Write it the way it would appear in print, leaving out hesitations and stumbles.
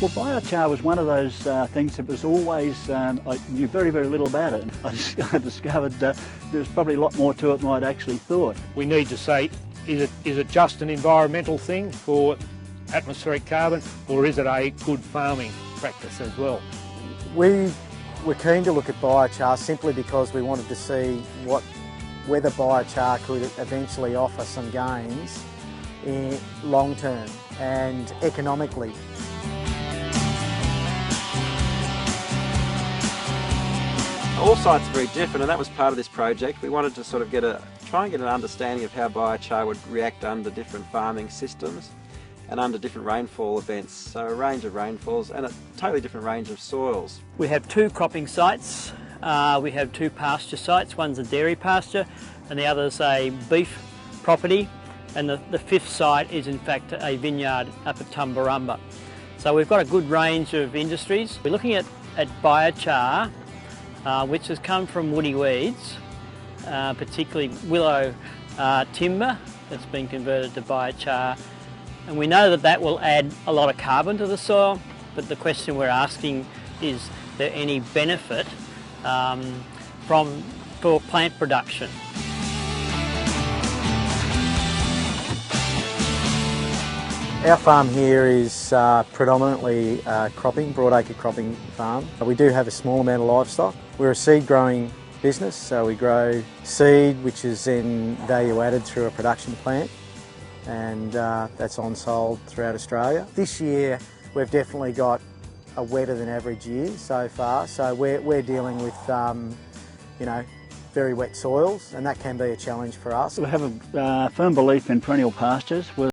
Well, biochar was one of those things that was always, I knew very, very little about it. I discovered there's probably a lot more to it than I'd actually thought. We need to say, is it just an environmental thing for atmospheric carbon, or is it a good farming practice as well? We were keen to look at biochar simply because we wanted to see whether biochar could eventually offer some gains in long term and economically. All sites are very different, and that was part of this project. We wanted to sort of try and get an understanding of how biochar would react under different farming systems and under different rainfall events. So a range of rainfalls and a totally different range of soils. We have two cropping sites. We have two pasture sites. One's a dairy pasture and the other's a beef property. And the fifth site is in fact a vineyard up at Tumbarumba. So we've got a good range of industries. We're looking at biochar, which has come from woody weeds, particularly willow timber that's been converted to biochar. And we know that will add a lot of carbon to the soil, but the question we're asking is there any benefit for plant production? Our farm here is predominantly cropping, broadacre cropping farm. We do have a small amount of livestock. We're a seed growing business, so we grow seed which is then value added through a production plant, and that's on sold throughout Australia. This year we've definitely got a wetter than average year so far, so we're dealing with you know, very wet soils, and that can be a challenge for us. We have a firm belief in perennial pastures.